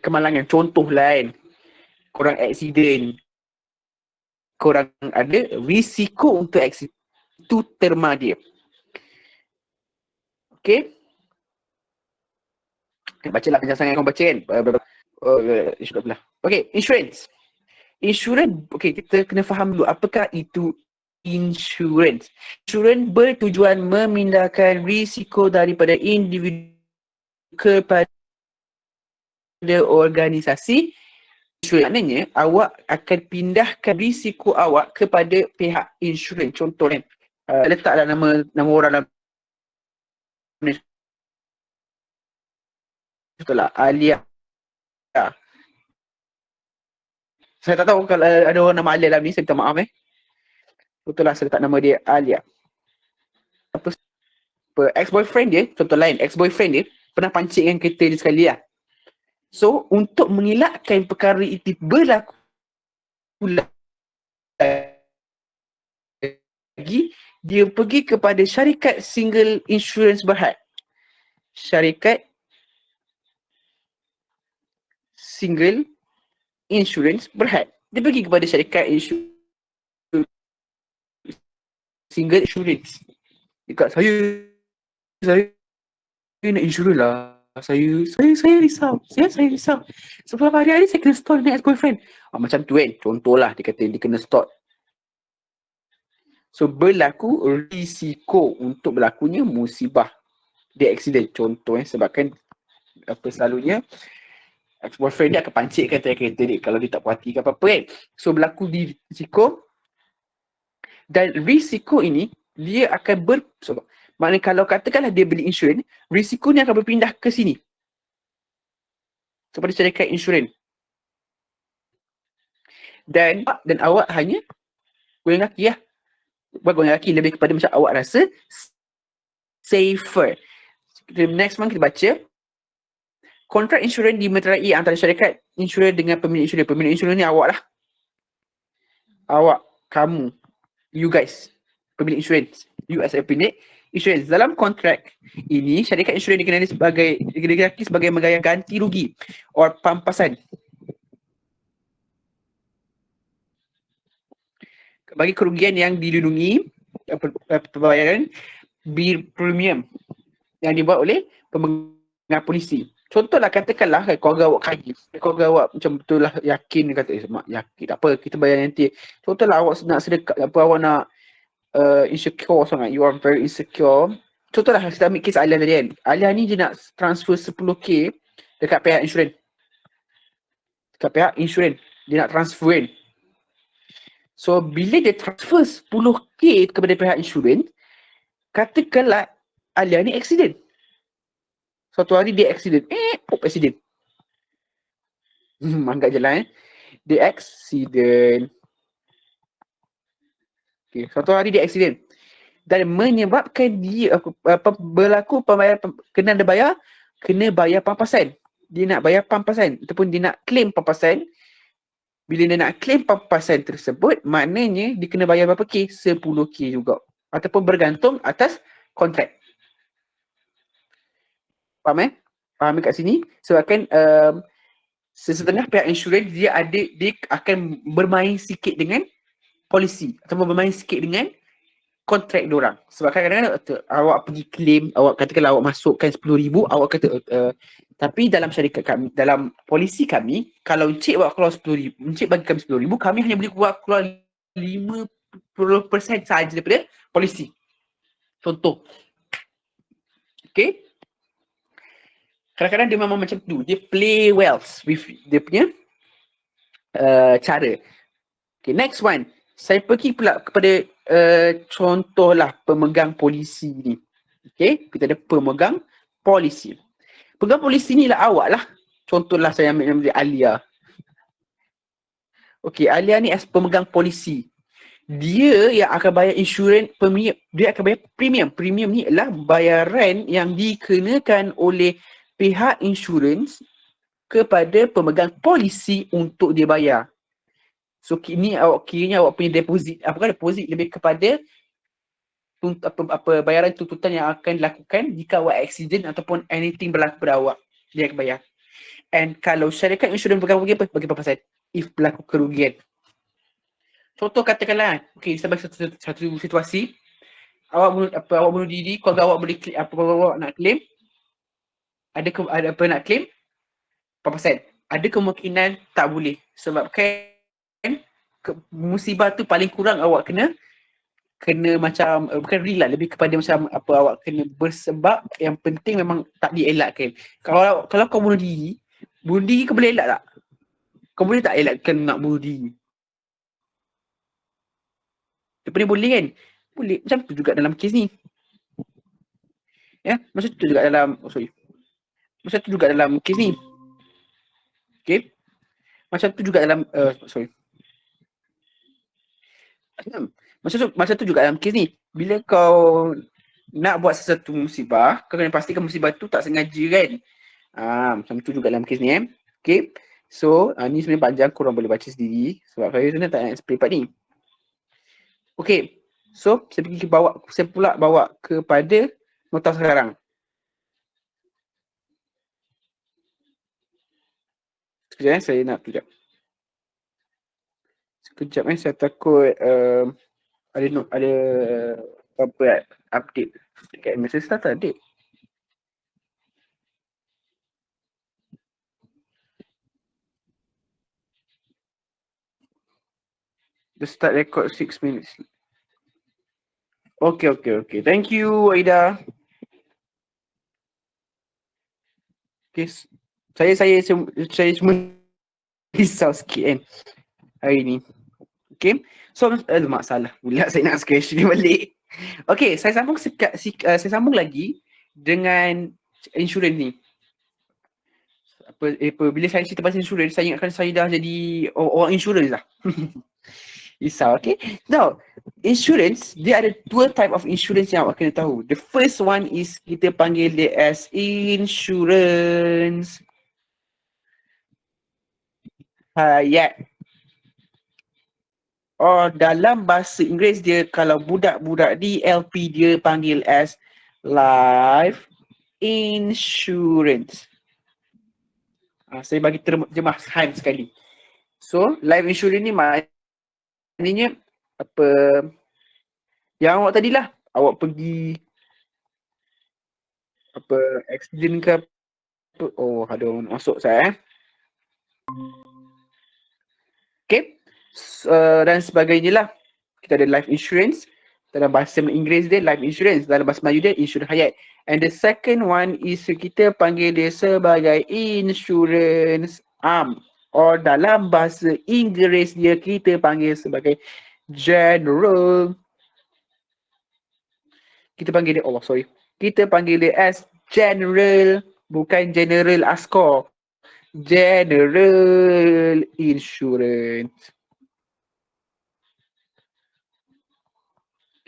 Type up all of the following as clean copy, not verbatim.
kemalangan. Contoh lain, korang aksiden, korang ada risiko untuk aksiden. Itu terma dia. Okay? Baca lah, jangan sangat kau baca kan. Okay, insurance. Insurans, okay, kita kena faham dulu apakah itu insurans. Insurans bertujuan memindahkan risiko daripada individu kepada organisasi. Insurans maknanya awak akan pindahkan risiko awak kepada pihak insurans. Contoh kan, letaklah nama orang dalam ni. Contohlah Alia. Saya tak tahu kalau ada orang nama Alia dalam ni, saya minta maaf Betul lah, saya letak nama dia Alia. Apa ex-boyfriend dia, contoh lain, ex-boyfriend dia pernah pancitkan kereta dia sekali lah. So, untuk mengelakkan perkara itu berlaku lagi, dia pergi kepada syarikat single insurance Berhad. Syarikat single insurance Berhad. Dia pergi kepada syarikat single insurance. Dekat saya nak insurance lah. Saya risau. Saya risau. Sebab hari-hari saya kena stop dengan ex-boyfriend. Macam tu kan. Contohlah dia kata dia kena stop. So berlaku risiko untuk berlakunya musibah. Dia accident. Contoh sebabkan apa selalunya ex-boyfriend dia akan pancitkan kereta dia kalau dia tak puas hati ke apa-apa kan. So berlaku di risiko. Dan risiko ini dia akan maknanya kalau katakanlah dia beli insurans, risiko ni akan berpindah ke sini. Seperti syarikat insurans. Dan awak hanya goyang kaki lah. Buat goyang kaki lebih kepada macam awak rasa safer. The next one kita baca. Kontrak insurans dimeterai antara syarikat insurans dengan pemilik insurans. Pemilik insurans ni awak lah. Awak, kamu, you guys, pemilik insurans. You as a pemilik insurans. Dalam kontrak ini, syarikat insurans dikenali sebagai membayar ganti rugi or pampasan bagi kerugian yang dilindungi, pembayaran bil premium yang dibuat oleh pemegang polisi. Contohlah, katakanlah keluarga awak kaya, keluarga awak macam betul lah yakin, kata mak yakin tak apa, kita bayar nanti. Contohlah awak nak sedekah, awak nak insecure sangat, you are very insecure. Contohlah kita ambil kes Alia tadi kan. Alia ni dia nak transfer 10k dekat pihak insurans. Dia nak transfer kan. So bila dia transfer 10k kepada pihak insurans, katakanlah Alia ni accident. Suatu hari dia accident. Accident. Anggap je lah Dia accident. Okay. Suatu hari dia accident. Dan menyebabkan dia berlaku pembayaran, kena bayar pampasan. Dia nak bayar pampasan. Ataupun dia nak claim pampasan. Bila dia nak claim pampasan tersebut, maknanya dia kena bayar berapa K? 10k juga. Ataupun bergantung atas kontrak. Faham Faham kat sini? Sebabkan sesetengah pihak insurans dia akan bermain sikit dengan polisi ataupun bermain sikit dengan kontrak diorang. Sebab kadang-kadang awak pergi claim, awak katakanlah awak masukkan 10,000, awak kata tapi dalam syarikat kami, dalam polisi kami, kalau encik awak keluar 10,000, encik bagi kami 10,000, kami hanya boleh keluar 50% sahaja daripada polisi. Contoh. Okay? Kadang-kadang dia memang macam tu. Dia play well with dia punya cara. Okay, next one. Saya pergi pula kepada contohlah pemegang polisi ni. Okay, kita ada pemegang polisi. Pemegang polisi ni lah awak lah. Contohlah saya ambil nama dia Alia. Okay, Alia ni as pemegang polisi. Dia yang akan bayar insurans premium. Dia akan bayar premium. Premium ni adalah bayaran yang dikenakan oleh pihak insurans kepada pemegang polisi untuk dia bayar. So kini kiranya awak punya deposit, apakah deposit lebih kepada bayaran tuntutan yang akan dilakukan jika awak accident ataupun anything berlaku pada awak, dia akan bayar. And kalau syarikat insurans berapa bagi apa? Bagi berapa persen? If berlaku kerugian. Contoh katakanlah, okay, sampai satu situasi, awak bunuh diri, keluarga awak boleh claim, apa awak nak claim, ada apa nak claim, berapa persen? Ada kemungkinan tak boleh sebabkan musibah tu paling kurang awak kena macam bukan real lah, lebih kepada macam apa awak kena bersebab yang penting memang tak dielakkan. Kalau kau bunuh diri kau boleh elak tak? Kau boleh tak elakkan nak bunuh diri? Dia ni boleh kan? Boleh. Macam tu juga dalam kes ni. Ya, macam tu juga dalam macam tu juga dalam kes ni. Okay? Macam tu juga dalam macam tu juga dalam kes ni. Bila kau nak buat sesuatu musibah, kau kena pastikan musibah tu tak sengaja kan. Macam tu juga dalam kes ni Okay. So, ni sebenarnya panjang, korang boleh baca sendiri sebab saya sebenarnya tak nak explain part ni. Okay. So, saya pula bawa kepada nota sekarang. Sekejap saya nak sekejap. Sekejap saya takut ada apa update dekat message tak update. The start record 6 minutes. Okay. Thank you, Aida. Okay. Saya cuma risau sikit kan hari ni. Okay. So, masalah pula saya nak scratch ni balik. Okay, saya sambung lagi dengan insurans ni. Bila saya cerita pasal insurans, saya ingatkan saya dah jadi orang insurans lah. Risau, okay? Now, insurance, dia ada dua type of insurance yang awak kena tahu. The first one is kita panggil dia as insurance hayat. Dalam bahasa Inggeris dia, kalau budak-budak di LP dia panggil as life insurance. Saya bagi terjemahan sekali. So, life insurance ni maknanya apa yang awak tadilah, awak pergi apa accident ke apa. Ada orang masuk saya Okay. Dan sebagainya lah. Kita ada life insurance. Dalam bahasa Inggeris dia life insurance. Dalam bahasa Melayu dia insurans hayat. And the second one is kita panggil dia sebagai insurance or dalam bahasa Inggeris dia kita panggil sebagai general. Kita panggil dia Kita panggil dia as general, bukan general askar. General insurance.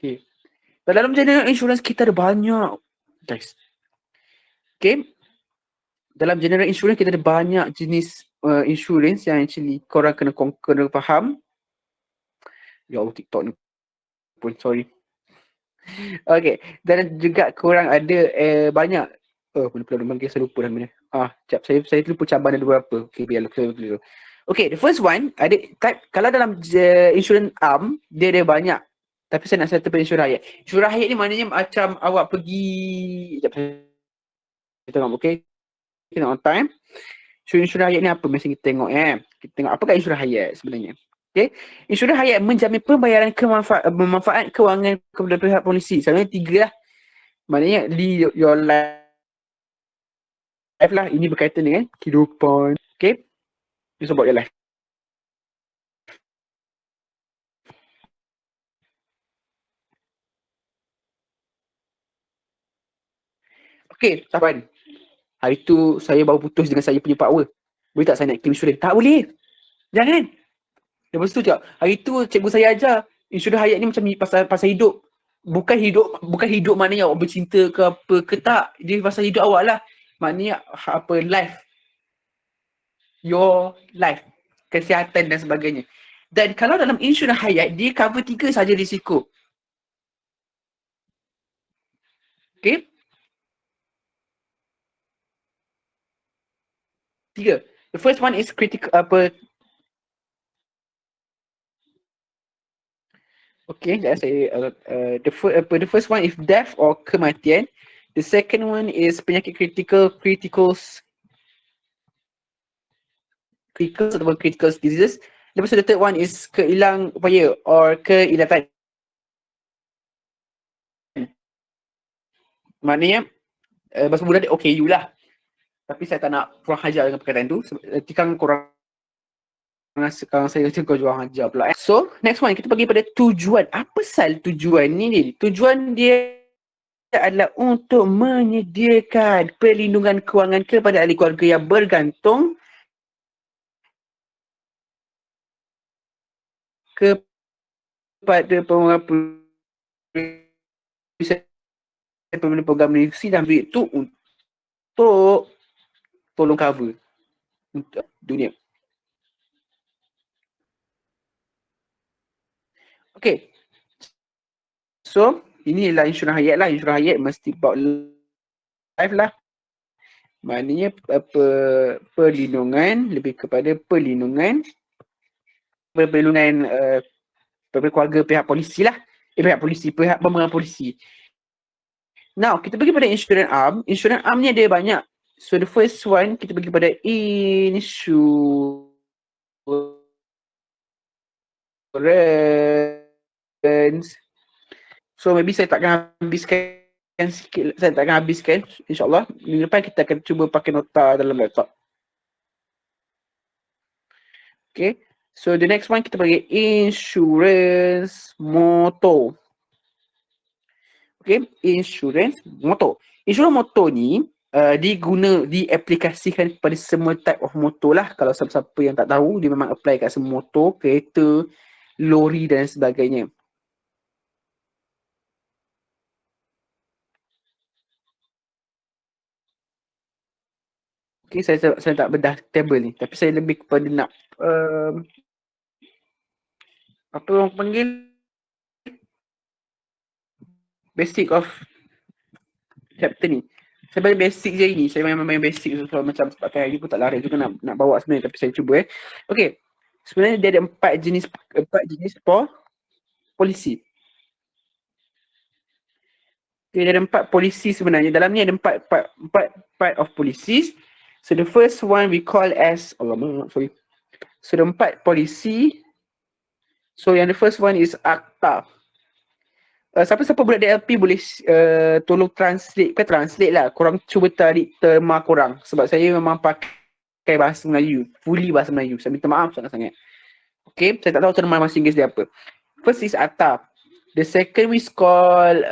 Okay. Dalam general insurance kita ada banyak guys. Okay. Dalam general insurance kita ada banyak jenis insurance yang actually korang kena faham. Ya Allah, TikTok ni pun sorry. Okay. Dan juga korang ada banyak boleh panggil saya lupa namanya. Sekejap saya lupa cabaran ada berapa. Okay, biar dulu. Okay, the first one ada type, kalau dalam insurance dia ada banyak. Tapi saya nak settle insurans hayat. Insurans hayat ni maknanya macam awak pergi sekejap saya tengok, okay? Kita on time. So, insurans hayat ni apa mesti kita tengok Kita tengok apakah insurans hayat sebenarnya. Okay. Insurans hayat menjamin pembayaran manfaat kewangan kepada pihak polisi. Sebenarnya 3 lah. Maknanya di your life lah. Ini berkaitan dengan kehidupan. Okay. It's about your life. Okay, Safwan. Hari tu saya baru putus dengan saya punya power. Boleh tak saya nak claim insurans? Tak boleh. Jangan. Lepas tu cakap, hari tu cikgu saya ajar insurans hayat ni macam pasal hidup. Bukan hidup maknanya awak bercinta ke apa ke tak. Dia pasal hidup awak lah. Maknanya apa life. Your life. Kesihatan dan sebagainya. Dan kalau dalam insurans hayat, dia cover 3 saja risiko. Okay. Tiga. The first one is critical Okay, let's say the first one is death or kematian. The second one is penyakit critical ataupun critical diseases. Lepas tu the third one is kehilang upaya or keilatan. Maknanya bahasa mudah dia OKU lah. Tapi saya tak nak kurang hajar dengan perkataan tu. Nanti kan korang sekarang saya kata kau jual hajar pula. So, next one kita pergi pada tujuan. Apa sal tujuan ni? Tujuan dia adalah untuk menyediakan perlindungan kewangan kepada ahli keluarga yang bergantung kepada program universiti dan duit tu untuk tolong cover untuk dunia. Okay. So, inilah insurans hayat lah. Insurans hayat mesti about life lah. Maknanya perlindungan, lebih kepada perlindungan keluarga pihak polisi lah. Pihak pemegang polisi. Now, kita pergi pada insurans arm. Insurans arm ni ada banyak. So, the first one, kita pergi pada insurance. So, maybe saya takkan habiskan sikit. Saya takkan habiskan. InsyaAllah. Minggu depan kita akan cuba pakai nota dalam laptop. Okay. So, the next one, kita pergi insurance motor. Okay, insurans motor. Insurans motor ni diaplikasikan kepada semua type of motor lah. Kalau siapa-siapa yang tak tahu, dia memang apply kat semua motor, kereta, lori dan sebagainya. Okay, saya tak bedah table ni. Tapi saya lebih kepada nak apa orang panggil basic of chapter ni. Saya bagi basic je ni. Saya memang main basic so, macam pakai hari pun tak lari juga nak bawa sebenarnya, tapi saya cuba Okay. Sebenarnya dia ada empat jenis polisi. Okay, dia ada 4 polisi sebenarnya. Dalam ni ada 4 part of polisi. So the first one we call as So the 4 polisi. So yang the first one is akta. Siapa-siapa budak DLP boleh tolong translate lah. Korang cuba tarik terma korang. Sebab saya memang pakai bahasa Melayu. Fully bahasa Melayu. Saya minta maaf sangat-sangat. Okay, saya tak tahu terma bahasa Inggeris dia apa. First is akta. The second is called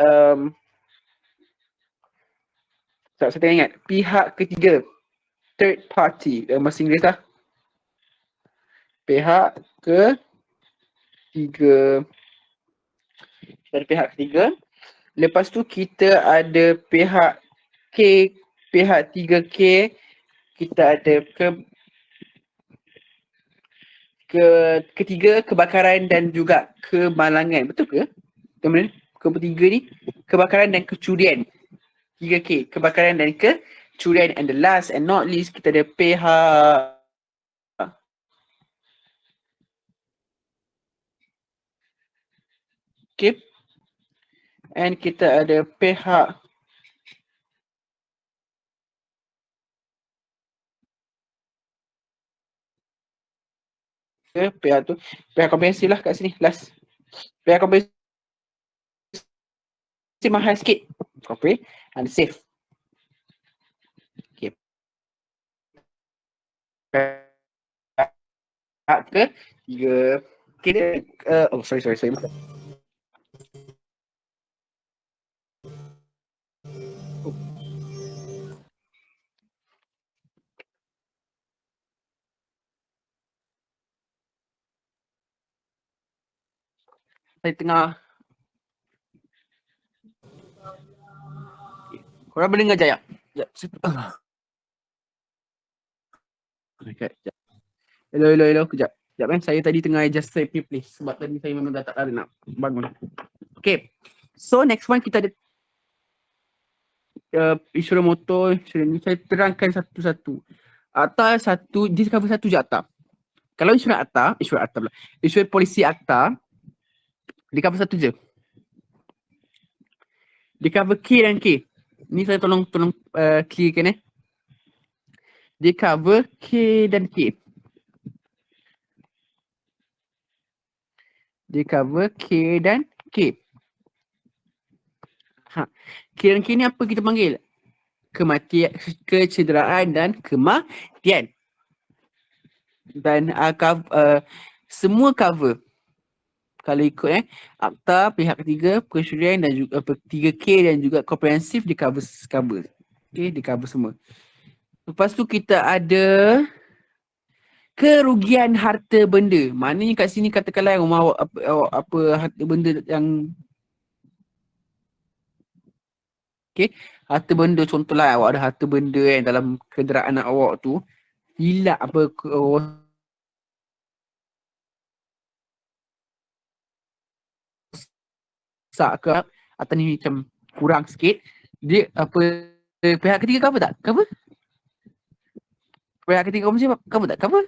saya tengah ingat. Pihak ketiga. Third party. Bahasa Inggeris lah. Pihak ketiga. Dari pihak ketiga. Lepas tu kita ada pihak K, pihak 3K. Kita ada ketiga kebakaran dan juga kemalangan. Betul ke? Kemudian ketiga ni kebakaran dan kecurian. 3K, kebakaran dan kecurian. And the last and not least, kita ada pihak Okay. And kita ada pihak tu pihak komprehensif lah kat sini last. Pihak komprehensif mahal sikit. And safe. Okay. Pihak ketiga. Okay. Sorry. Saya tengah korang boleh dengar Jaya? Sekejap. Hello. Kejap. Saya tadi tengah adjust saya punya place. Sebab tadi saya memang dah tak ada nak bangun. Okay. So next one kita ada insurans motor. Saya terangkan satu-satu. Akta satu, dia cover satu je akta. Kalau insurans akta pula. Insurans polisi akta, dia cover satu je. Dia cover K dan K. Ni saya tolong clearkan eh. Dia cover K dan K. Dia cover K dan K. Ha. K dan K ni apa kita panggil? Kematian, kecederaan dan kematian. Dan semua cover. Kalau ikut akta pihak ketiga, persyurian dan juga 3K dan juga komprehensif dia cover. Okay, dia cover semua. Lepas tu kita ada kerugian harta benda. Maknanya kat sini katakanlah rumah awak apa harta benda yang harta benda contohlah awak ada harta benda dalam kenderaan awak tu hilang apa rosak ke atau ni macam kurang sikit, dia apa pihak ketiga cover tak? Cover? Pihak ketiga cover tak? Cover?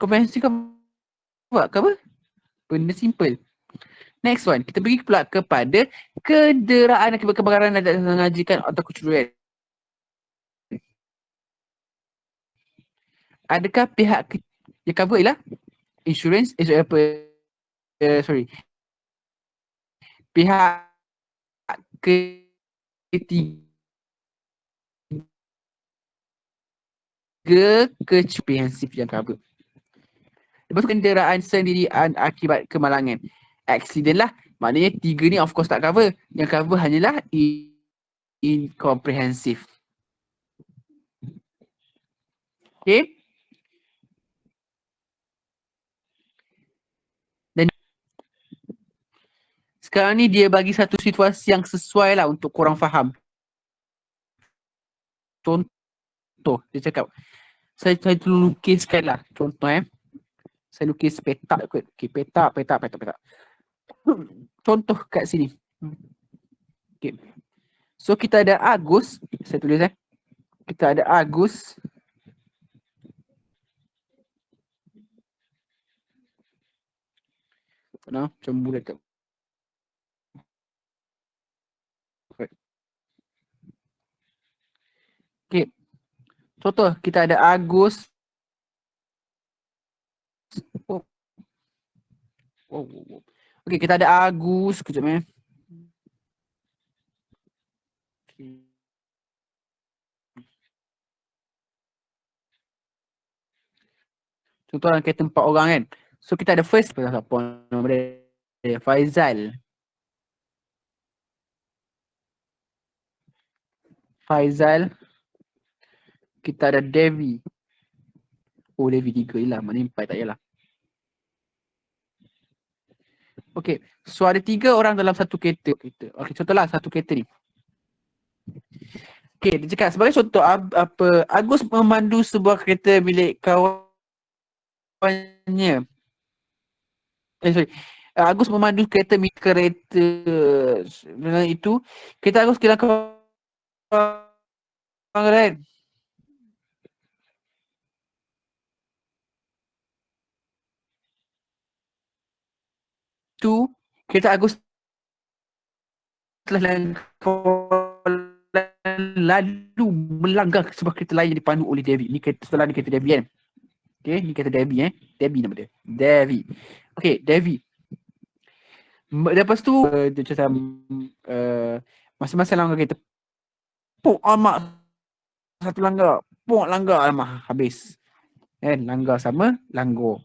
Kompensi cover? Cover? Benda simple. Next one, kita pergi pula kepada kenderaan akibat kebakaran dan tidak disengajakan atau kecurian. Adakah pihak yang cover ialah insurans pihak ketiga komprehensif yang cover. Lepas tu kenderaan sendirian akibat kemalangan. Accident lah. Maknanya 3 ni of course tak cover. Yang cover hanyalah incomprehensive. Okay. Dan sekarang ni dia bagi satu situasi yang sesuai lah untuk korang faham. Contoh, dia cakap, saya lukiskan lah. Contoh saya lukis petak kot. Okay, petak. Contoh kat sini. Okay. So kita ada Agus. Saya tulis kita ada Agus. Macam bulat tak? Okay. Contoh, kita ada Agus. Okay, kita ada Agus. Kejap Okay. Contoh dalam kereta 4 orang kan. So kita ada first siapa nama dia? Faizal. Kita ada Devi. Oh, Devi 3 je lah. Maknanya 4 tak yalah. Okay. So ada 3 orang dalam satu kereta. Okay, contohlah satu kereta ni. Okay, dia cakap sebagai contoh Agus memandu sebuah kereta milik kawannya. Agus memandu kereta itu. Kereta Agus kira kawan lain. Tu kereta Agus telah lalu melanggar sebuah kereta lain yang dipandu oleh Devi. Ni kereta setelah ni kereta Devi kan. Okay, ni kereta Devi Devi nama dia. Devi. Okay, Devi. Lepas tu dia macam masa-masa langgar kereta. Pok amak satu langgar. Pok langgar amak habis. Kan, langgar sama langgar.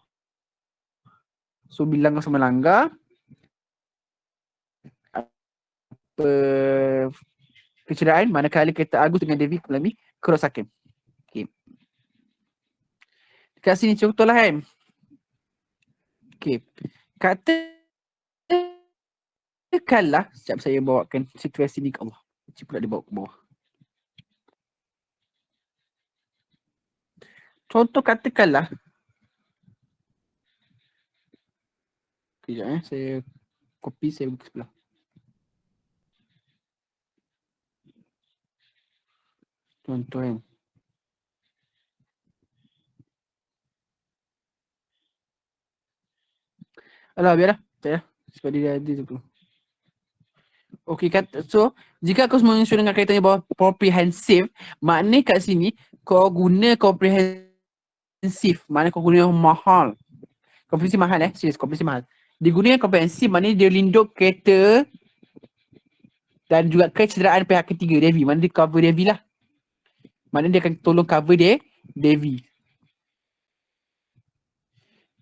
So bila langgar sama langgar kecederaan manakala kereta Agus dengan Devi mengalami kerosakan. Okay. Dekat sini contohlah kan. Okay. Katakanlah, sekejap saya bawakan situasi ni ke bawah. Cik pula dia bawa ke bawah. Contoh katakanlah. Sekejap saya copy, saya buka sebelah. Contoh kan. Alah, biarlah. Tak payah. Sebab dia ada tu. Okey, so jika kau semua insurans dengan kaitannya bawah comprehensive, maknanya kat sini kau guna comprehensive, maknanya kau guna yang mahal. Komprehensif mahal serius, komprehensif mahal. Digunakan komprehensif maknanya dia lindung kereta dan juga kecederaan pihak ketiga, Devi. Mana dia cover Devi lah. Maknanya dia akan tolong cover dia, Devi.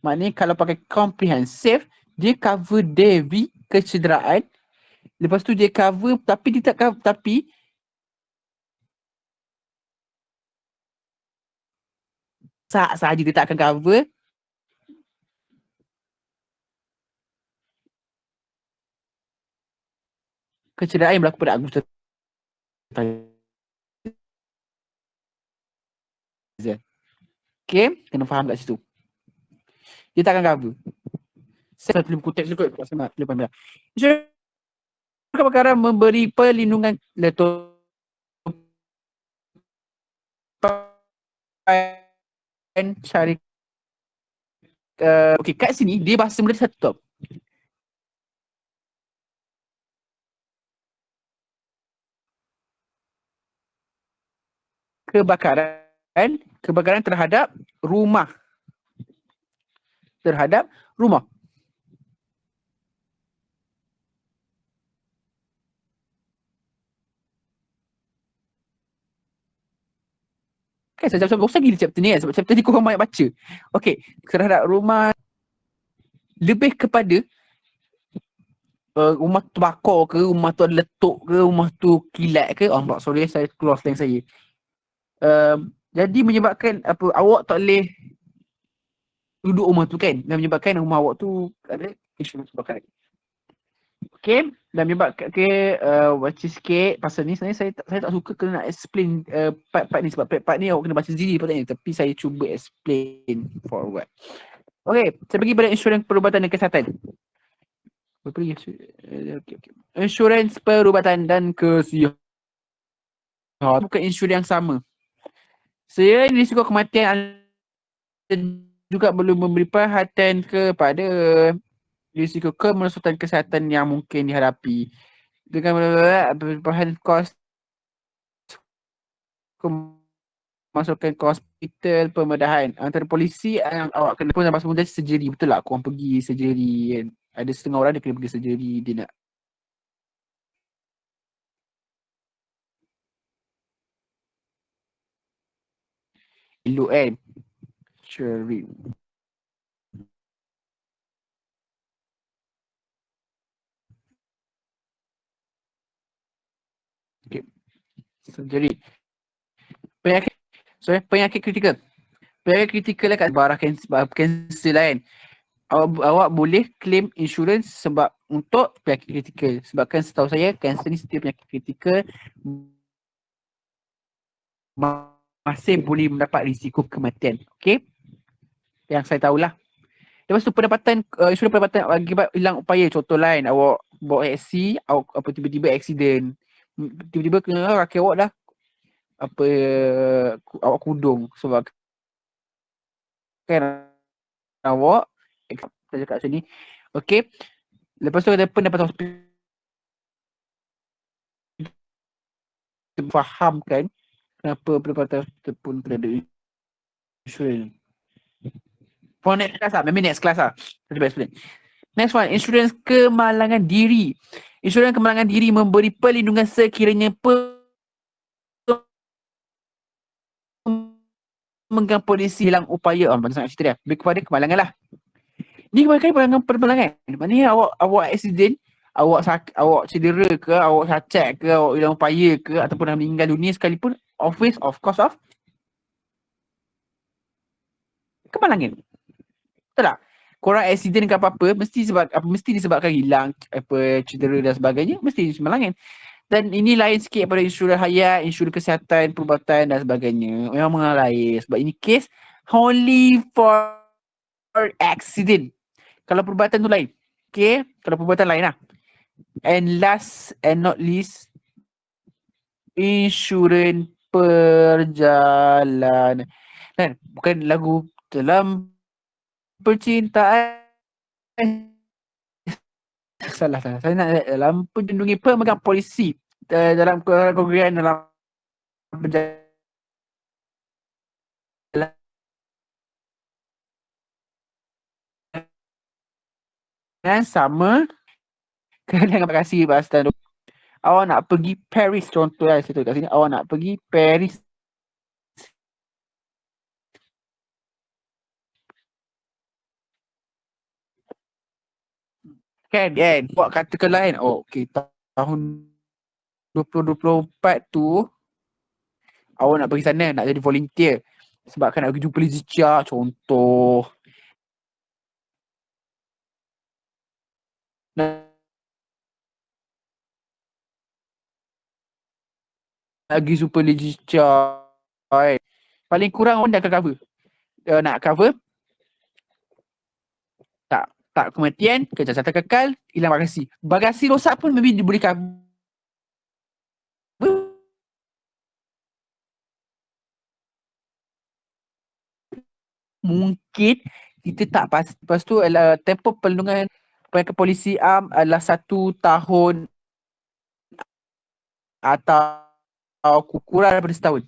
Maknanya kalau pakai komprehensif, dia cover Devi kecederaan. Lepas tu dia cover, tapi dia tak cover, tapi sahaja dia tak akan cover kecederaan yang berlaku pada Agus Taza. Okay, kena faham kat situ. Dia tak akan cover. Saya boleh kutip juga kat sana. Insurans perkara memberi perlindungan letup syarikat. Okey, kat sini dia bahasa Melayu satu. Kebakaran terhadap rumah. Terhadap rumah. Kan saya macam bosan gila chapter ni kan, sebab chapter ni korang banyak baca. Okey, terhadap rumah lebih kepada rumah tu bakar ke, rumah tu ada letup ke, rumah tu kilat ke. Oh, sorry saya keluar slang saya. Jadi menyebabkan apa, awak tak boleh duduk rumah tu kan, dan menyebabkan rumah awak tu ada isu kebakaran. Okay, dan menyebabkan baca sikit pasal ni. Sebenarnya saya tak suka kena nak explain part-part ni, sebab part ni awak kena baca sendiri patutnya, tapi saya cuba explain forward. Okay, saya pergi pada insurans perubatan dan kesihatan. Insurans perubatan dan kesihatan bukan insurans yang sama. Saya risiko kematian juga belum memberi perhatian kepada risiko kemerosotan kesihatan yang mungkin dihadapi dengan perhatian kos masukkan ke hospital pembedahan antara polisi yang awak kena pun pasal mudah surgery. Betul tak korang pergi surgery kan? Ada setengah orang dia kena pergi surgery, dia nak elok kan. Surgery. Okay. Surgery. Penyakit kritikal. Penyakit kritikal lah kat barah kanser lah kan. Awak boleh claim insurans sebab untuk penyakit kritikal. Sebabkan setahu saya kanser ni setiap penyakit kritikal masih boleh mendapat risiko kematian. Okay, yang saya tahulah. Lepas tu pendapatan insurans pendapatan akibat hilang upaya. Contoh lain, awak bawa taksi, awak apa tiba-tiba accident, tiba-tiba kena kaki awak dah apa awak kudung sebab kan awak saya cakap sini. Okay, lepas tu ada pendapatan hospital, fahamkan kenapa pendapatan hospital pun kena ada insurans. For next class lah, maybe next class lah. Next one, insurans kemalangan diri. Insurans kemalangan diri memberi perlindungan sekiranya pemegang polisi hilang upaya. Macam sangat cerita dia. Lebih kepada kemalangan lah. Ni kebanyakan kemalangan. Maknanya awak accident, awak cedera ke, awak cacat ke, awak hilang upaya ke, ataupun dah meninggal dunia sekalipun, office of course of kemalangan. Betul tak? Korang accident ke apa-apa, mesti disebabkan hilang apa cedera dan sebagainya, mesti kemalangan. Dan ini lain sikit pada insurans hayat, insurans kesihatan, perubatan dan sebagainya. Memang lain. Sebab ini case only for accident. Kalau perubatan tu lain. Okay? Kalau perubatan lain lah. And last and not least, insurans perjalanan. Kan? Bukan lagu dalam percintaan salah. Saya nak dalam pelindungi pemegang polisi dalam kegagalan dalam perjalanan sama dengan kasih bahasa. Awak nak pergi Paris contoh lah, saya kat sini awak nak pergi Paris kan buat katakan lain okey tahun 2024 tu awak nak pergi sana nak jadi volunteer sebab kan nak pergi jumpa Lizi Chia contoh, nak pergi jumpa Lizi Chia paling kurang orang dah akan cover nak cover tak kematian, kejahatan kekal, hilang bagasi rosak pun maybe boleh cover mungkin kita tak pasti. Lepas tu tempoh perlindungan kepolisi adalah 1 tahun atau kurang daripada setahun.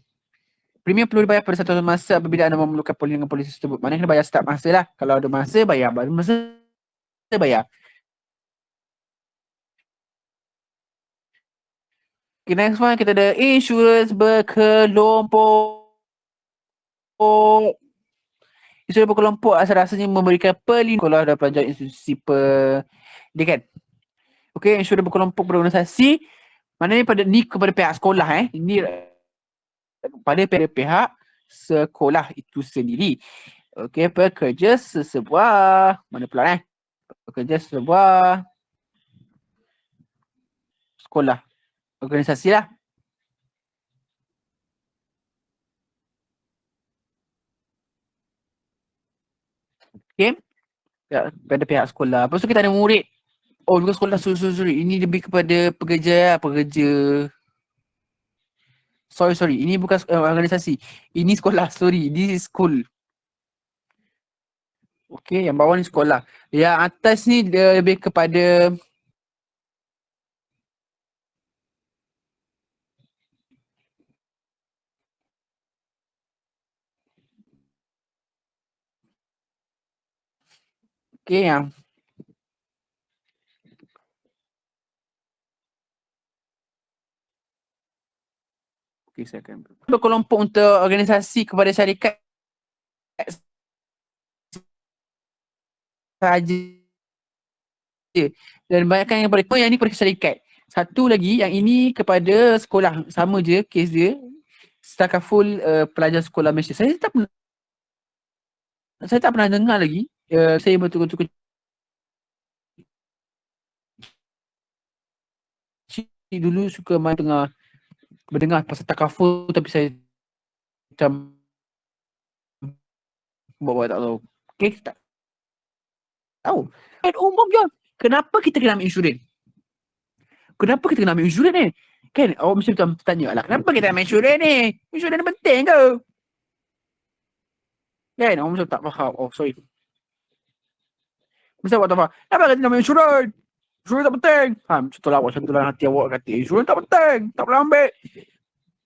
Premium perlu dibayar pada 1 tahun masa apabila anda memerlukan perlindungan polisi tersebut. Maknanya kena bayar setiap masa lah. Kalau ada masa bayar, baru masa bayar. Okay, next one kita ada insurans berkelompok. Insurans berkelompok rasanya memberikan perlindungan sekolah dan pelajar institusi dia kan. Okay, insurans berkelompok berorganisasi maknanya kepada pihak sekolah ini pada pihak sekolah itu sendiri. Okey, pekerja sesebuah mana pula pekerja sesebuah sekolah, organisasi lah. Okey, pada pihak sekolah. Lepas tu kita ada murid. Oh, bukan sekolah, sorry. Ini lebih kepada pekerja. Sorry. Ini bukan organisasi. Ini sekolah, sorry. This is school. Okey, yang bawah ni sekolah. Yang atas ni dia lebih kepada yang saya akan berkelompok untuk organisasi kepada syarikat saja. Dan banyakkan yang yang ini kepada syarikat. Satu lagi yang ini kepada sekolah, sama je kes dia. Takaful pelajar sekolah Malaysia. Saya tak pernah dengar lagi. Saya betul-betul dulu suka main mendengar pasal takaful tapi saya macam buat tak tahu. Okay, tak tahu. Kan umum je. Kenapa kita kena ambil insurans? Kenapa kita kena ambil insurans ni? Kan awak mesti macam tanya lah, kenapa kita ambil insurans ni? Insurans ni penting ke? Kan awak macam tak faham. Oh, sorry. Mesti awak tak faham. Kenapa kita ambil insurans? Insurans tak penting. Contohlah awak contohlah hati awak kata insurans tak penting. Tak boleh ambil.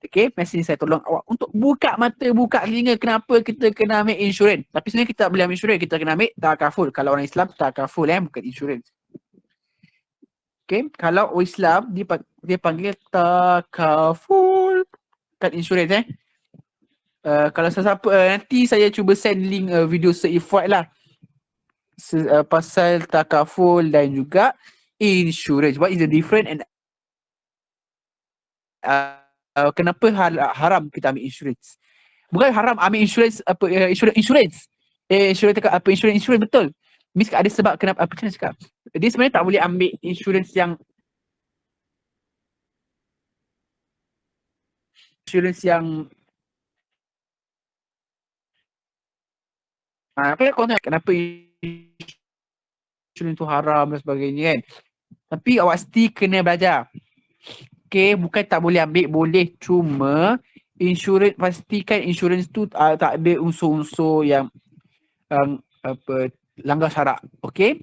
Okay, mesej saya tolong awak untuk buka mata, buka telinga kenapa kita kena ambil insurans. Tapi sebenarnya kita tak boleh ambil insurans, kita kena ambil takaful. Kalau orang Islam takaful bukan insurans. Okay, kalau orang Islam dia panggil takaful, kan insurans kalau sesiapa nanti saya cuba send link video se-Ifuad lah pasal takaful dan juga insurans. What is the difference and kenapa haram kita ambil insurans? Bukan haram ambil insurans insurans betul. Miss ada sebab kenapa apa saya cakap. Dia sebenarnya tak boleh ambil insurans yang kenapa insurans tu haram dan sebagainya kan. Tapi awak still kena belajar. Okay, bukan tak boleh ambil, boleh. Cuma insurans, pastikan insurans tu tak ada unsur-unsur yang langgar syarak. Okay,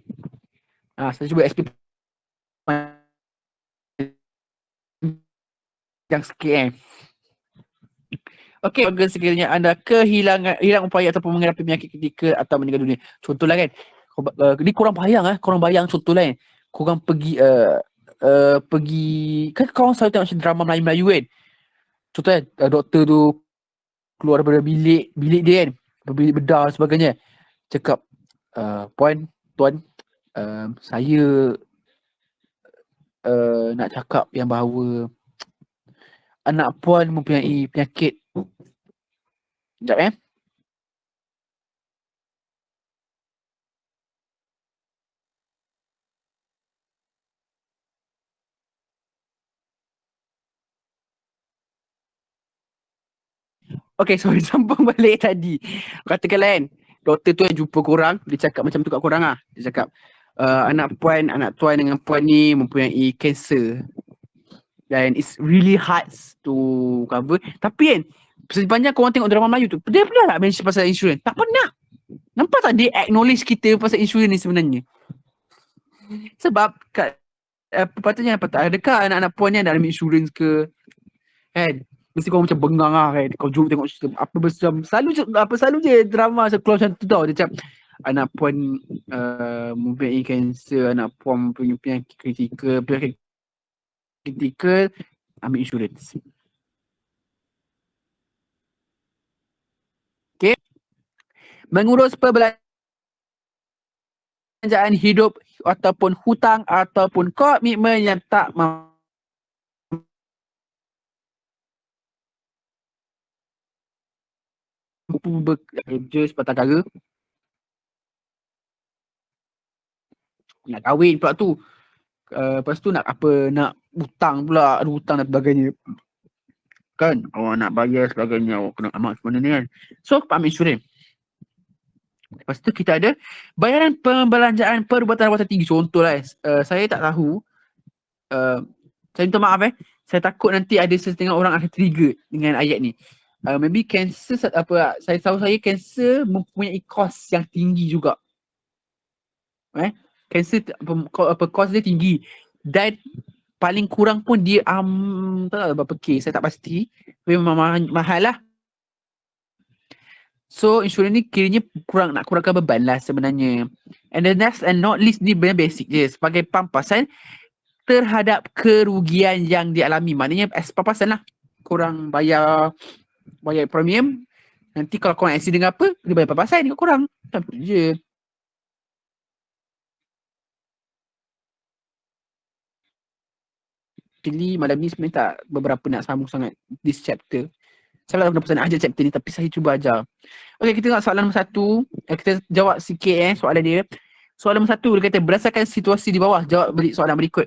saya cuba explain yang sikit Okey, bagi sekiranya anda hilang upaya ataupun menghadapi penyakit ketika atau meninggal dunia. Contohlah kan, ni korang bayang contohlah kan. Korang pergi, kan korang selalu tengok macam drama Melayu-Melayu kan. Contoh kan, doktor tu keluar daripada bilik dia kan, bilik bedah dan sebagainya. Cakap, tuan, saya nak cakap yang bahawa anak puan mempunyai penyakit. Sekejap Okay, sorry, sambung balik tadi. Katakanlah kan, doktor tu yang jumpa korang, dia cakap macam tu kat korang lah. Dia cakap, anak tuan dengan puan ni mempunyai kanser. Dan it's really hard to cover. Tapi kan, sepanjang korang tengok drama Melayu tu, dia pernah tak mention pasal insurans? Tak pernah. Nampak tak dia acknowledge kita pasal insurans ni sebenarnya? Sebab patutnya adakah anak-anak puan ni ada dalam insurans ke? Kan? Mesti kau macam bengang lah kan. Kau jumpa tengok apa macam selalu je drama keluar macam tu tau. Dia macam anak puan mempunyai kanser, anak puan mempunyai penyakit kritikal, ambil insurans. Okay. Mengurus perbelanjaan hidup ataupun hutang ataupun komitmen yang tak mampu bekerja sebatang kara. Nak kahwin pula tu. Lepas tu nak hutang pula, ada hutang dan sebagainya. Kan? Awak nak bayar sebagainya, awak kena amat sebenarnya ni kan. So, ambil insurans. Lepas tu kita ada bayaran pembelanjaan perubatan-rawatan tinggi. Contohlah, saya tak tahu. Saya minta maaf saya takut nanti ada setengah orang akan trigger dengan ayat ni. Maybe kanser, saya tahu kanser mempunyai kos yang tinggi juga. Kanser kos dia tinggi. Dan paling kurang pun dia tak tahu berapa K, saya tak pasti. Tapi memang mahal lah. So insurans ni kiranya nak kurangkan beban lah sebenarnya. And the next and not least ni benar basic je. Sebagai pampasan terhadap kerugian yang dialami. Maknanya pampasan lah. Korang bayar premium. Nanti kalau korang accident apa, dia bayar pampasan dekat korang. Macam tu je. Actually malam ni sebenarnya tak beberapa nak sambung sangat this chapter. Saya tak pernah ajar chapter ni, tapi saya cuba ajar. Okay, kita tengok soalan nombor 1. Kita jawab sikit soalan dia. Soalan nombor 1, dia kata berdasarkan situasi di bawah, jawab balik soalan berikut.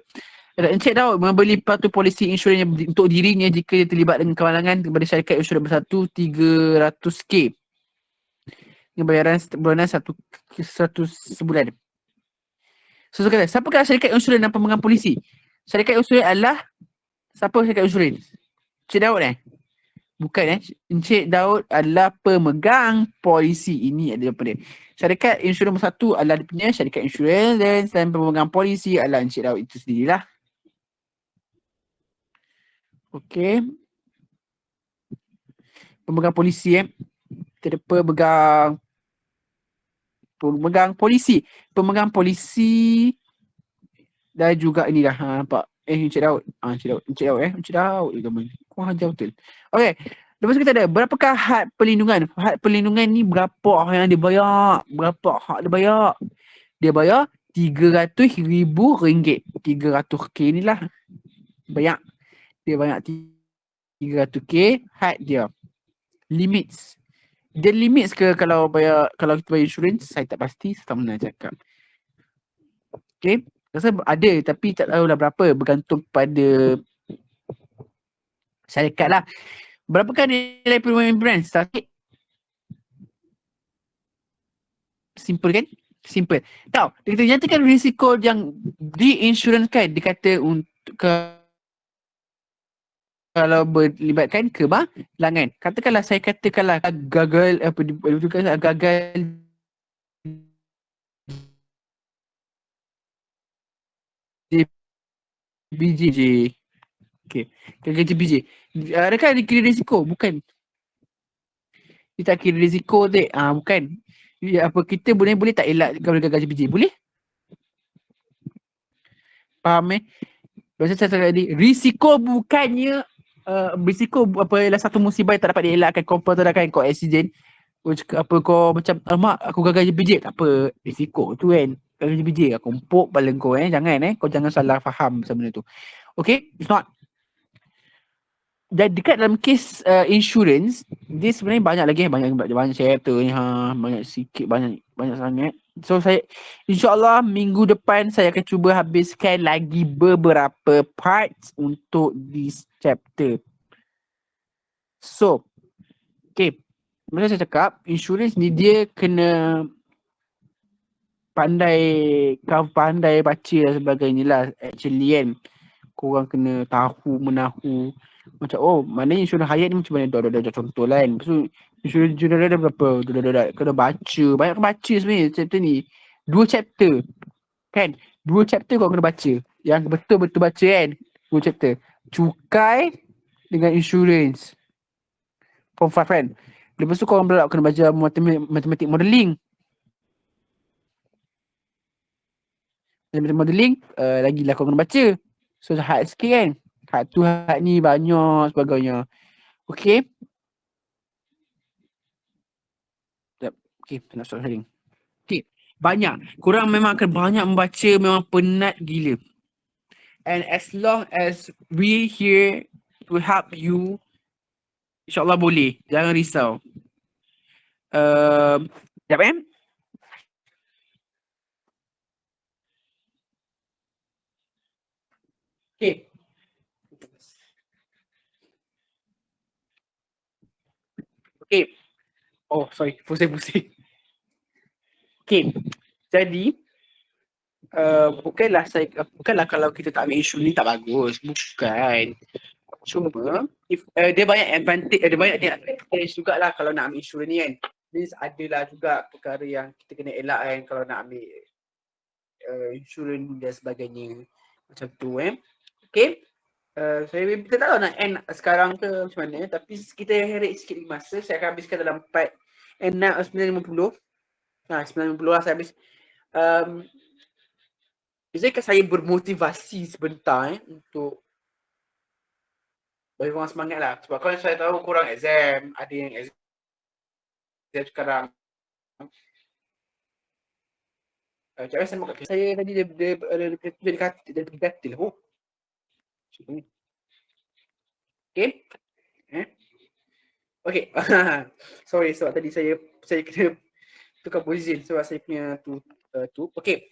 Encik Daud membeli patu polisi insurans untuk dirinya jika dia terlibat dengan kemalangan kepada syarikat insurans bersatu 300K. Dengan bayaran bulanan 100 sebulan. So, kata, siapakah syarikat insurans dan pemegang polisi? Syarikat insurans adalah siapa syarikat insurans? Encik Daud Bukan Encik Daud adalah pemegang polisi. Ini ada daripada syarikat insurans nombor 1 adalah dia punya syarikat insurans dan pemegang polisi adalah Encik Daud itu sendirilah. Okey. Pemegang polisi kita ada pemegang polisi. Pemegang polisi dan juga ini dah nampak. Encik Daud. Encik Daud. Kau hajar betul. Okey. Lepas tu kita ada berapakah had perlindungan? Had perlindungan ni berapa yang dia bayar? Berapa hak dia bayar? Dia bayar RM300,000. RM300K ni lah. Banyak. Dia banyak RM300K had dia. Limits. Dia limits ke kalau kita bayar insurans? Saya tak pasti. Saya tak pernah cakap. Okay. Rasa ada tapi tak tahulah berapa. Bergantung pada syarikat lah. Berapakah nilai premium insurans? Simple kan? Simple. Tahu, kita nyatakan risiko yang diinsurансkan dikata untuk kalau berlibatkan kemalangan. Katakanlah saya gagal BJ. Okay. Gaji BJ. Adakah dia kira risiko? Bukan. Dia tak kira risiko tu. Bukan. Apa kita boleh tak elak kalau gaji BJ? Boleh? Faham Biasa saya cakap tadi, risiko bukannya risiko apa ialah satu musibah yang tak dapat dielakkan. Kau kan kau accident, apa kau macam mak aku gagal biji, tak apa, risiko tu kan. Gagal biji aku empuk kepala kau jangan kau jangan salah faham benda tu. Okay, it's not. Dan dekat dalam kes insurance, dia sebenarnya banyak lagi, banyak chapter ni, banyak sikit, banyak sangat. So saya insyaAllah minggu depan saya akan cuba habiskan lagi beberapa parts untuk this chapter. So, okay, macam saya cakap, insurance ni dia kena pandai baca dan sebagainya lah actually kan. Korang kena tahu menahu macam maknanya insurans hayat ni macam mana, dah contoh lah kan. Lepas tu insurans general dah berapa, dah kena baca, banyak baca sebenarnya chapter ni. 2 chapter kan, 2 chapter kau kena baca yang betul-betul baca kan. 2 chapter cukai dengan insurans form 5 kan. Lepas tu korang pula kena baca matematik modeling. Matematik modeling lagilah kau kena baca. So hard sikit kan. Hard tu hard ni banyak sebagainya. Okay. Okay, nak start sharing. Okay, banyak. Korang memang akan banyak membaca, memang penat gila. And as long as we here to help you, insyaAllah boleh. Jangan risau. Sekejap Okay. Okay. Oh, sorry. Pusing. Okay. Jadi, bukanlah kalau kita tak ambil isu ni tak bagus. Bukan. Cuma, dia banyak advantage, dia banyak advantage jugalah kalau nak ambil insurans ni kan. Means adalah juga perkara yang kita kena elak kan kalau nak ambil insurans dan sebagainya. Macam tu Okay. Saya kita tak tahu nak end sekarang ke macam mana, tapi kita heret sikit masa. Saya akan habiskan dalam part end now 9.50. 9.50 lah saya habis. Biasanya saya bermotivasi sebentar untuk bagi korang semangat lah. Sebab kalau saya tahu korang exam, ada yang exam sekarang. Cakap saya makan. Saya tadi dia pergi katil. Okay. Okay. Sorry sebab tadi saya kena tukar position sebab saya punya tu. Okay.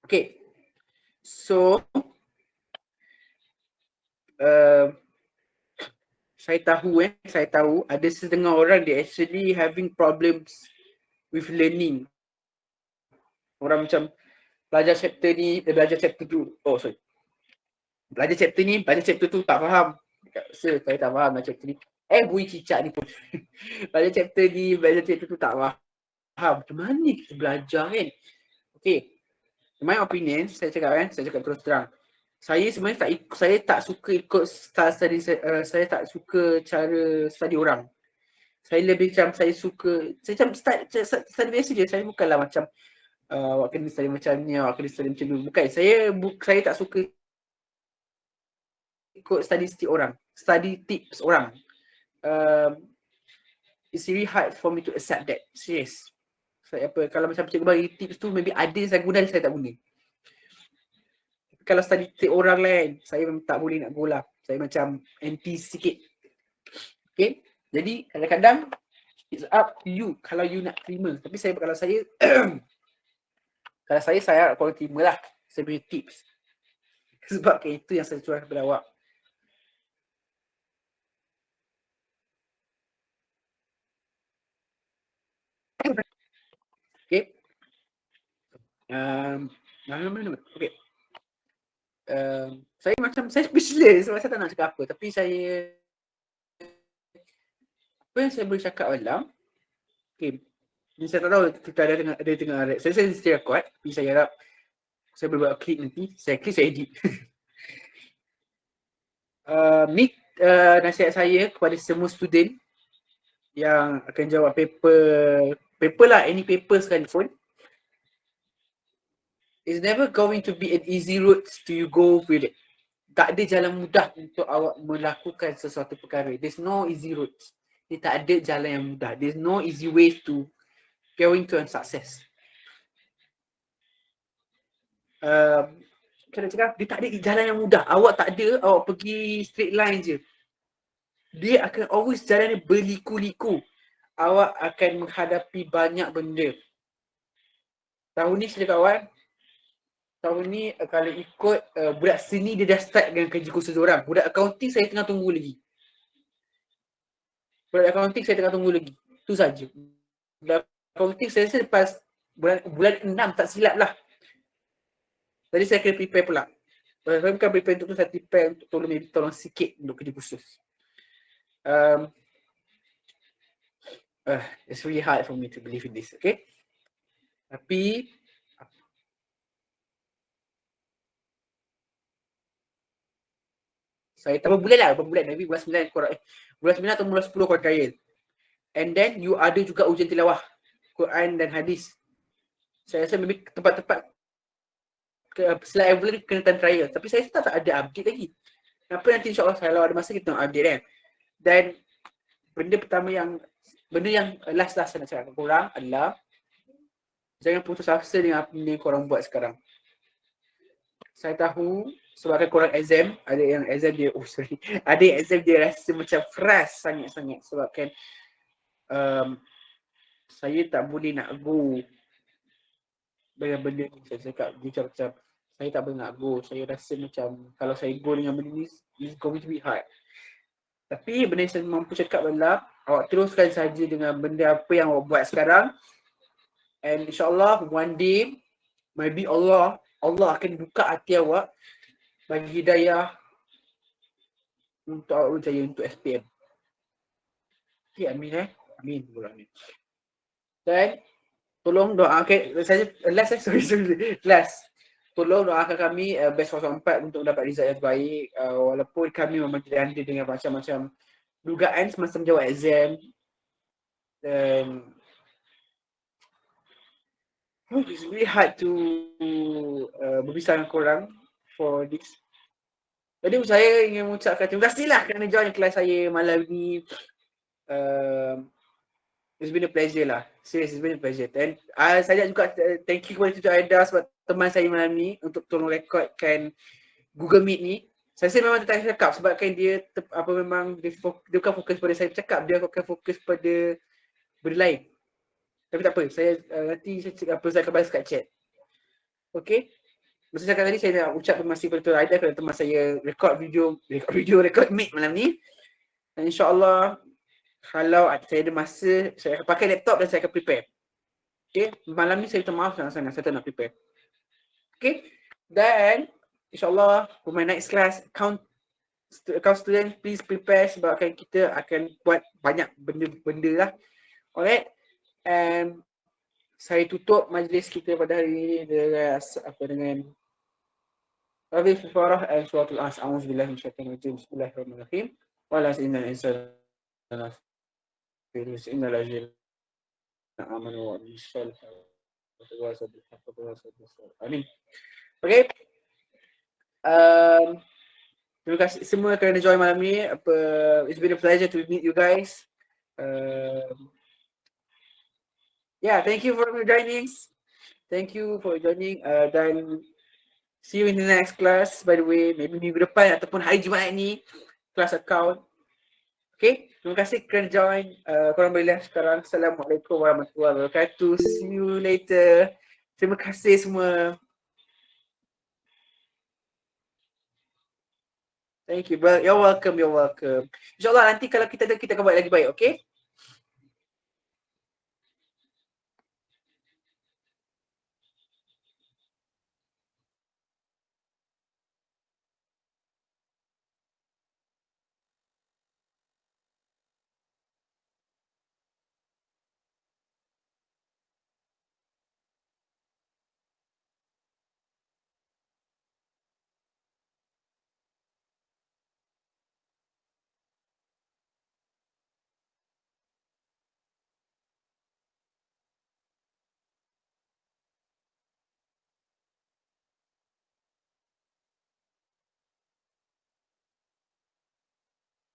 Okay. So saya tahu ada setengah orang dia actually having problems with learning. Orang macam belajar chapter ni, belajar chapter tu. Oh, sorry. Belajar chapter ni, belajar chapter tu tak faham. Saya tak faham belajar chapter ni. Bui cicak ni pun. Belajar chapter ni, belajar chapter tu tak faham. Macam mana kita belajar kan? Okay. In my opinion, saya cakap terus terang. Saya sebenarnya tak suka ikut study, saya tak suka cara study orang. Saya lebih macam saya macam study biasa je. Saya bukanlah macam awak kena study macam ni, awak kena study macam ni. Bukan. Saya tak suka ikut study tips orang. It's really hard for me to accept that. Serious. Kalau macam cikgu bagi tips tu, maybe ada saya guna, saya tak guna. Kalau study tip orang lain, saya memang tak boleh nak go lah. Saya macam anti sikit. Okay. Jadi kadang-kadang it's up to you kalau you nak terima. Tapi kalau saya kalau saya korang terima lah saya punya tips. Sebab itu yang saya curah kepada awak. Okay. Okay. Saya speechless sebab saya tak nak cakap apa. Tapi apa yang saya boleh cakap adalah, okay, Saya tak tahu kita ada tengah saya mesti record, tapi saya harap saya boleh buat klik nanti. Saya klik, saya edit. Ni nasihat saya kepada semua student yang akan jawab paper lah, any paper sekalipun. It's never going to be an easy route to you go with it. Tak ada jalan mudah untuk awak melakukan sesuatu perkara. There's no easy route. Dia tak ada jalan yang mudah. There's no easy ways to going to success. Macam mana cakap? Dia tak ada jalan yang mudah. Awak tak ada, awak pergi straight line je. Dia akan always jalan dia berliku-liku. Awak akan menghadapi banyak benda. Tahun ni sila kawan, tahun ni kalau ikut budak seni dia dah start dengan kerja khusus orang. Budak accounting saya tengah tunggu lagi. Budak accounting saya tengah tunggu lagi. Itu saja. Budak accounting saya rasa lepas bulan 6 tak silap lah. Tadi saya kena prepare pula. Saya bukan prepare untuk tu, saya prepare untuk tolong sikit untuk kerja khusus. It's really hard for me to believe in this, okay? Tapi saya tak berapa bulan maybe bulan 9 korang bulan 9 atau bulan 10 korang kaya. And then you ada juga ujian tilawah Quran dan hadis. Saya rasa maybe tempat-tempat selain level ni kena time trial. Tapi saya tak ada update lagi. Kenapa nanti insyaAllah kalau ada masa kita nak update kan. Dan benda yang last saya nak cakap ke korang adalah jangan putus asa dengan apa yang korang buat sekarang. Saya tahu sebabkan korang exam, ada yang exam dia ada yang exam dia rasa macam keras sangat-sangat sebabkan saya tak boleh nak go dengan benda ni. Saya cakap macam saya tak boleh nak go. Saya rasa macam kalau saya go dengan benda ni, it's going to be hard. Tapi benda yang saya mampu cakap adalah awak teruskan saja dengan benda apa yang awak buat sekarang. And insyaAllah one day maybe Allah akan buka hati awak bagi hidayah untuk awak berjaya untuk SPM. Okay, amin Amin. Dan tolong doakan last. Tolong doakan kami batch 04 untuk dapat result yang baik. Walaupun kami memang dilanda dengan macam-macam dugaan semasa menjawab exam. Dan it's really hard to berpisah dengan korang for this. Jadi saya ingin mengucapkan terima kasihlah kerana join kelas saya malam ni. It's been a pleasure lah. Serious, it's been a pleasure. Dan saya juga thank you kepada Tutor Aida sebab teman saya malam ni untuk tolong rekodkan Google Meet ni. Saya rasa memang tak cakap sebabkan dia dia bukan fokus pada saya bercakap, dia akan fokus pada benda lain. Tapi tak apa, saya nanti saya akan balas kat chat. Okay? Masa cakap tadi saya nak ucap terima kasih kepada Tutor Aida kerana teman saya record Meet malam ni. Dan insyaAllah kalau saya ada masa, saya akan pakai laptop dan saya akan prepare. Okay, malam ni saya minta maaf sangat-sangat, saya tak nak prepare. Okay, dan insyaAllah for my next class, account student, please prepare sebabkan kita akan buat banyak benda-benda lah. Alright, and saya tutup majlis kita pada hari ini dengan Al-Fatihah Al-Farah and Suratul As. A'udzubillahi minasyaitonir rajim. Bismillahirrahmanirrahim. Wa la ilaha illallah. Innal ladzina amanu wa amilus solihati amin. Okay. Terima kasih semua kerana join malam ni. It's been a pleasure to meet you guys. Thank you for joining. Thank you for joining. Dan see you in the next class. By the way, maybe minggu depan ataupun hari Jumaat ni, class account. Okay, terima kasih kerana join. Korang boleh lihat sekarang. Assalamualaikum warahmatullahi wabarakatuh. See you later. Terima kasih semua. Thank you. You're welcome. InsyaAllah nanti kalau kita akan buat lagi baik, okay?